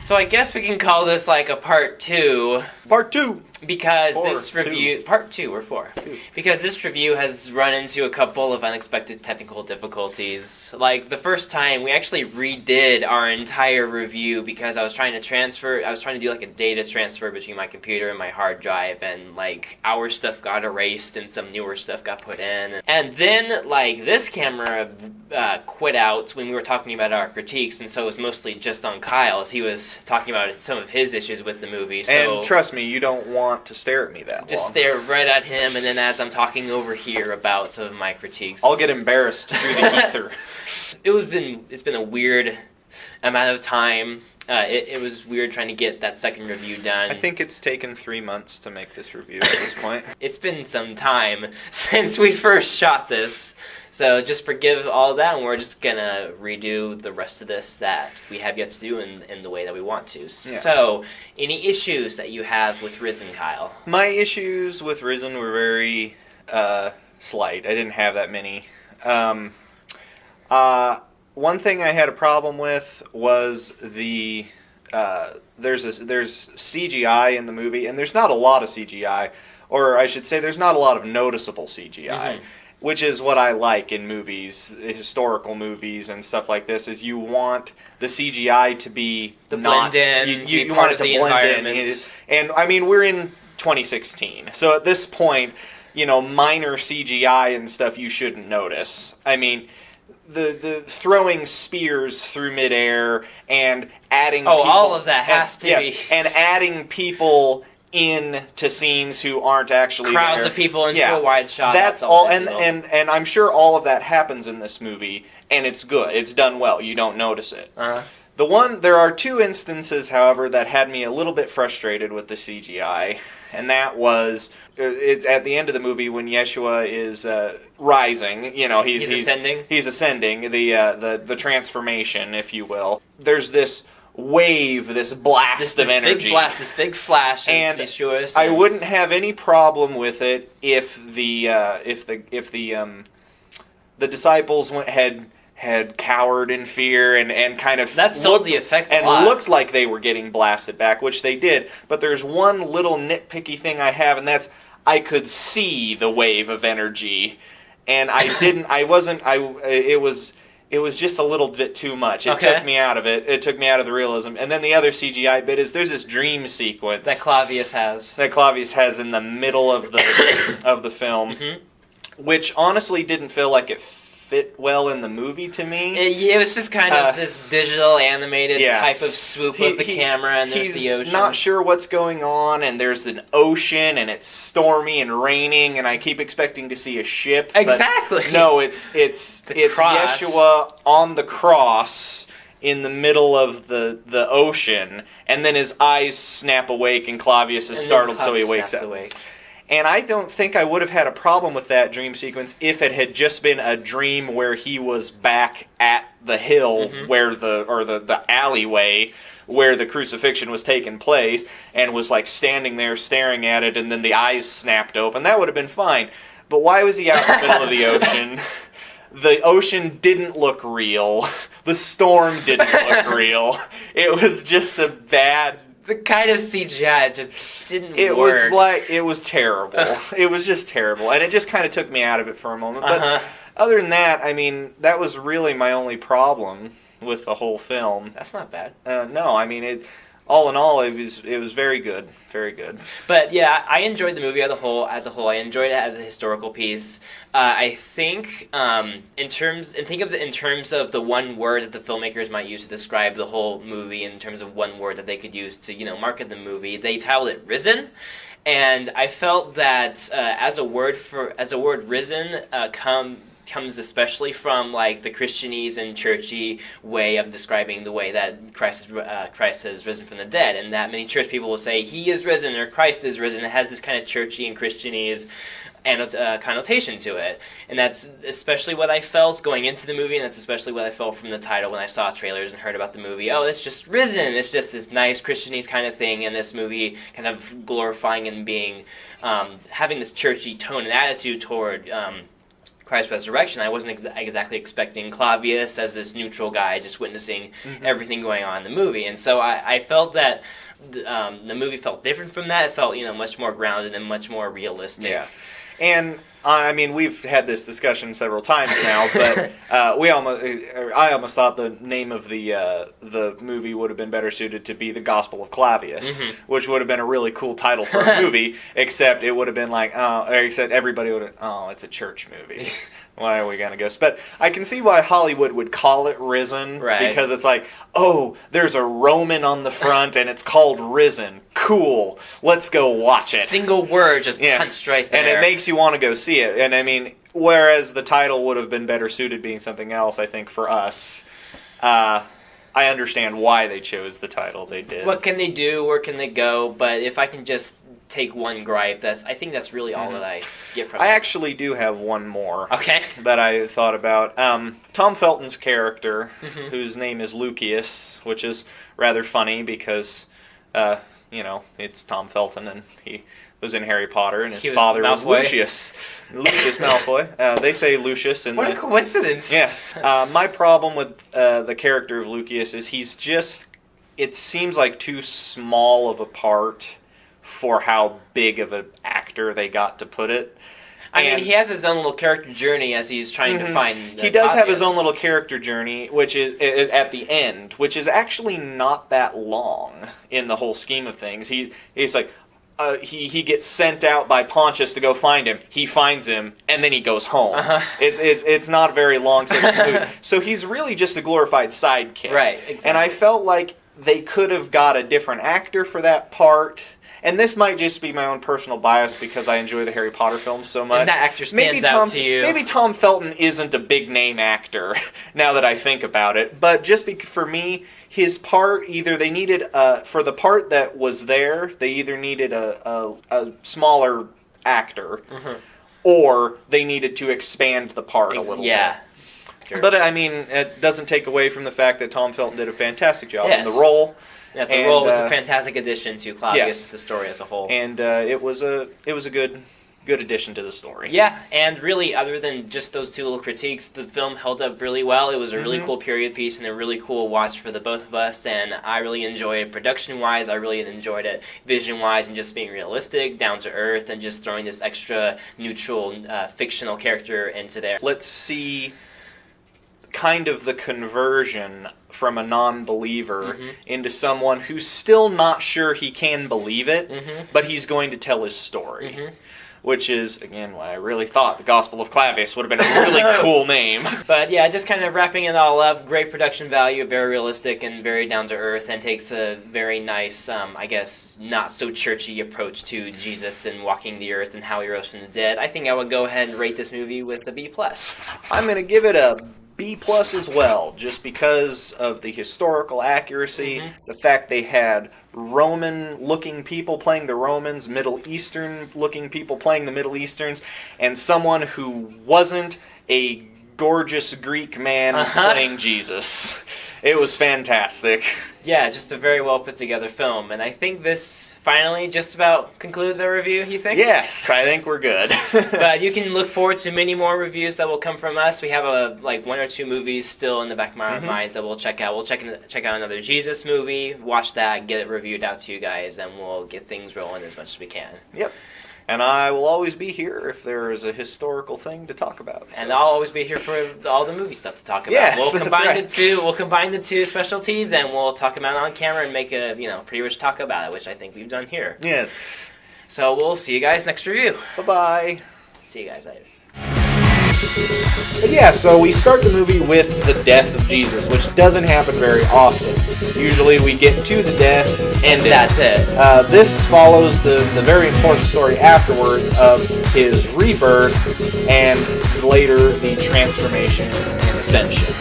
So I guess we can call this like a part 2. Part 2! Because Four, this review... two. Part 2 or 4. 2. Because this review has run into a couple of unexpected technical difficulties. Like, the first time, we actually redid our entire review because I was trying to do like a data transfer between my computer and my hard drive, and like, our stuff got erased and some newer stuff got put in. And then, like, this camera quit out when we were talking about our critiques, and so it was mostly just on Kyle's. He was talking about some of his issues with the movie, so... And trust me, you don't want to stare at me that long. Just stare right at him, and then as I'm talking over here about some of my critiques... I'll get embarrassed through the ether. It's been a weird amount of time. It was weird trying to get that second review done. I think it's taken 3 months to make this review at this point. It's been some time since we first shot this. So just forgive all that, and we're just gonna redo the rest of this that we have yet to do in the way that we want to. Yeah. So, any issues that you have with Risen, Kyle? My issues with Risen were very slight. I didn't have that many. One thing I had a problem with was the there's CGI in the movie, and there's not a lot of CGI, or I should say there's not a lot of noticeable CGI. Mm-hmm. Which is what I like in movies, historical movies and stuff like this, is you want the CGI to be blend in, you want it to blend in. And I mean, we're in 2016, so at this point, minor CGI and stuff you shouldn't notice. I mean, the throwing spears through midair and adding people, all of that has to be. And adding people into scenes who aren't actually crowds there. Of people into a wide shot. That's all, and I'm sure all of that happens in this movie, and it's good. It's done well. You don't notice it. There are 2 instances, however, that had me a little bit frustrated with the CGI, and that was it's at the end of the movie when Yeshua is rising. He's ascending. He's ascending. The transformation, if you will. There's this wave, this blast of energy, this big flash, and I wouldn't have any problem with it if the disciples had cowered in fear and kind of sold the effect and looked like they were getting blasted back, which they did. But there's one little nitpicky thing I have, and that's I could see the wave of energy, and I didn't. It was just a little bit too much. It took me out of it. It took me out of the realism. And then the other CGI bit is there's this dream sequence that Clavius has in the middle of the of the film, which honestly didn't feel like it fit well in the movie to me. It was just kind of this digital animated type of swoop of the camera, and there's the ocean. He's not sure what's going on, and there's an ocean, and it's stormy and raining, and I keep expecting to see a ship. Exactly. But no, it's Yeshua on the cross in the middle of the ocean, and then his eyes snap awake, and Clavius is startled, so he wakes up. And I don't think I would have had a problem with that dream sequence if it had just been a dream where he was back at the hill where the alleyway where the crucifixion was taking place and was like standing there staring at it, and then the eyes snapped open. That would have been fine. But why was he out in the middle of the ocean? The ocean didn't look real. The storm didn't look real. It was just a bad... The kind of CGI just didn't work. It was terrible. It was just terrible. And it just kind of took me out of it for a moment. But other than that, I mean, that was really my only problem with the whole film. That's not bad. No, I mean, all in all, it was very good. Very good. But yeah, I enjoyed the movie as a whole. I enjoyed it as a historical piece. I think in terms of the one word that the filmmakers might use to describe the whole movie, in terms of one word that they could use to market the movie, they titled it "Risen," and I felt that as a word "risen" comes especially from like the Christianese and churchy way of describing the way that Christ has risen from the dead, and that many church people will say He is risen or Christ is risen. It has this kind of churchy and Christianese connotation to it, and that's especially what I felt going into the movie, and that's especially what I felt from the title when I saw trailers and heard about the movie. Oh, it's just risen. It's just this nice Christianese kind of thing, and this movie kind of glorifying and being having this churchy tone and attitude toward Christ's resurrection, I wasn't exactly expecting Clavius as this neutral guy just witnessing everything going on in the movie. And so I felt that the movie felt different from that. It felt, much more grounded and much more realistic. Yeah. And I mean, we've had this discussion several times now, but I almost thought the name of the movie would have been better suited to be The Gospel of Clavius, which would have been a really cool title for a movie, except it would have been like, except everybody would have, it's a church movie. Why are we going to go? But I can see why Hollywood would call it Risen, right? Because it's like, there's a Roman on the front and it's called Risen. Cool. Let's go watch it. Single word just punched right there. And it makes you want to go see it. And I mean, whereas the title would have been better suited being something else, I think, for us, I understand why they chose the title they did. What can they do? Where can they go? But if I can just take one gripe, I think that's really all that I get from it. I actually do have one more that I thought about. Tom Felton's character, whose name is Lucius, which is rather funny because, it's Tom Felton and he was in Harry Potter and his father was Lucius. Lucius Malfoy. They say Lucius. What a coincidence. Yes. My problem with the character of Lucius is it seems like too small of a part for how big of an actor they got to put it. I mean, he has his own little character journey as he's trying to find... He does have his own little character journey, which is at the end, which is actually not that long in the whole scheme of things. He's like... he gets sent out by Pontius to go find him. He finds him, and then he goes home. It's not a very long movie. So he's really just a glorified sidekick. Right, exactly. And I felt like they could have got a different actor for that part. And this might just be my own personal bias because I enjoy the Harry Potter films so much. And that actor stands out to you. Maybe Tom Felton isn't a big name actor, now that I think about it. But just for me, his part, either they needed, for the part that was there, they either needed a smaller actor, or they needed to expand the part a little bit. Sure. But I mean, it doesn't take away from the fact that Tom Felton did a fantastic job in the role. Yeah, the role was a fantastic addition to Clavius, the story as a whole. And it was a good addition to the story. Yeah, and really, other than just those two little critiques, the film held up really well. It was a really cool period piece and a really cool watch for the both of us, and I really enjoyed it production-wise. I really enjoyed it vision-wise and just being realistic, down to earth, and just throwing this extra neutral, fictional character into there. Let's see kind of the conversion from a non-believer into someone who's still not sure he can believe it, but he's going to tell his story. Which is, again, why I really thought The Gospel of Clavius would have been a really cool name. But yeah, just kind of wrapping it all up, great production value, very realistic and very down to earth, and takes a very nice, I guess, not so churchy approach to Jesus and walking the earth and how he rose from the dead. I think I would go ahead and rate this movie with a B+. I'm going to give it a B+ as well, just because of the historical accuracy, the fact they had Roman-looking people playing the Romans, Middle Eastern-looking people playing the Middle Easterns, and someone who wasn't a gorgeous Greek man playing Jesus. It was fantastic. Yeah, just a very well put together film, and I think this finally just about concludes our review, you think? Yes, I think we're good. But you can look forward to many more reviews that will come from us. We have one or two movies still in the back of our minds that we'll check out. We'll check out another Jesus movie, watch that, get it reviewed out to you guys, and we'll get things rolling as much as we can. Yep. And I will always be here if there is a historical thing to talk about. So. And I'll always be here for all the movie stuff to talk about. Yes, we'll combine the two. We'll combine the two specialties, and we'll talk about it on camera and make a pretty rich talk about it, which I think we've done here. Yes. So we'll see you guys next review. Bye-bye. See you guys later. But yeah, so we start the movie with the death of Jesus, which doesn't happen very often. Usually we get to the death, and that's it. This follows the very important story afterwards of his rebirth, and later the transformation and ascension.